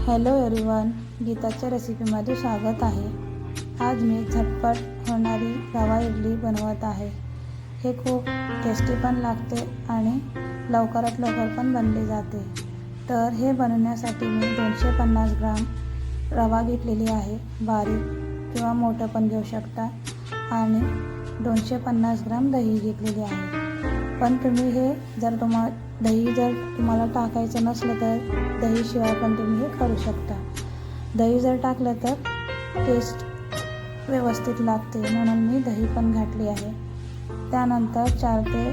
Hello everyone, गीताच्या रेसिपीमध्ये स्वागत आहे। आज मी झटपट होणारी रवा इडली बनवत आहे। हे खूप टेस्टी पण लागते आणि लवकरात लवकर पण बनली जाते। तर हे बनवण्यासाठी मी 250 ग्राम रवा घेतलेली आहे, बारीक किंवा मोठं पण घेऊ शकता, आणि 250 ग्राम दही घेतलेली आहे। पण तुम्ही हे दही जर तुम्हाला टाकायचं नसलं तर दहीशिवाय पण तुम्ही हे करू शकता। दही जर टाकलं तर टेस्ट व्यवस्थित लागते, म्हणून मी दही पण घातली आहे। त्यानंतर 4 ते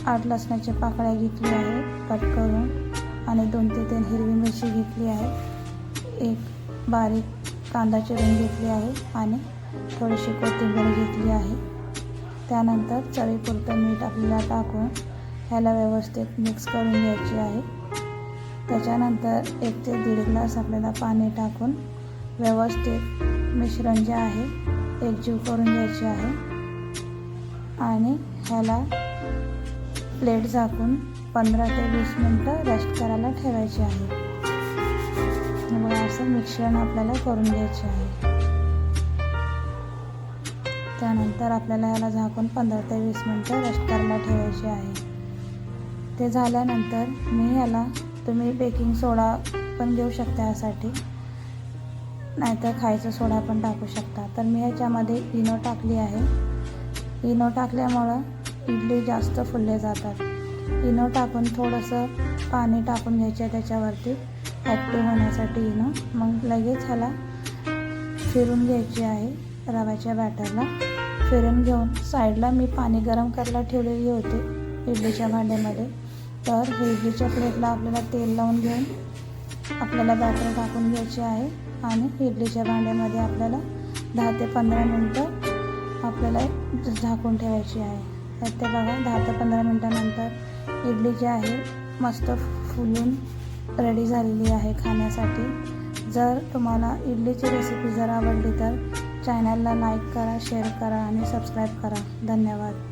8 लसणाच्या पाकळ्या घेतली आहे कट करून, आणि 2 ते 3 हिरवी मिरची घेतली आहे, एक बारीक कांदा चिरून घेतली आहे, आणि थोडीशी कोथिंबीर घेतली आहे। त्यानंतर चवीपुरतं मीठ आपल्याला टाकून ह्याला व्यवस्थित मिक्स करून घ्यायची आहे। त्याच्यानंतर 1 ते 1.5 ग्लास आपल्याला पाणी टाकून व्यवस्थित मिश्रण जे आहे एकजीव करून घ्यायचे आहे, आणि ह्याला प्लेट झाकून 15 ते 20 मिनिटं रेस्ट करायला ठेवायचे आहे। मग असं मिश्रण आपल्याला करून घ्यायचे आहे। त्यानंतर आपल्याला ह्याला झाकून 15 ते 20 मिनिटं रेस्ट करायला ठेवायचे आहे। ते झाल्यानंतर मी ह्याला, तुम्ही बेकिंग सोडा पण घेऊ शकता यासाठी, नाहीतर खायचा सोडा पण टाकू शकता। तर मी ह्याच्यामध्ये इनो टाकली आहे। इनो टाकल्यामुळं इडली जास्त फुलले जातात। इनो टाकून थोडंसं पाणी टाकून घ्यायचं त्याच्यावरती ॲक्टिव्ह होण्यासाठी इनो। मग लगेच ह्याला फिरून घ्यायची आहे, रव्याच्या बॅटरला फिरून घेऊन साईडला मी पाणी गरम करायला ठेवलेली होते इडलीच्या भांड्यामध्ये। तर हे इडलीच्या प्लेटला आपल्याला तेल लावून घेऊन आपल्याला बॅटर टाकून घ्यायचे आहे, आणि इडलीच्या भांड्यामध्ये आपल्याला 10 ते 15 मिनिटं आपल्याला झाकून ठेवायची आहे। तर ते बघा, 10 ते 15 मिनिटानंतर इडली जी आहे मस्त फुलून रेडी झालेली आहे खाण्यासाठी। जर तुम्हाला इडलीची रेसिपी जर आवडली तर चॅनलला लाईक करा, शेअर करा आणि सबस्क्राईब करा। धन्यवाद।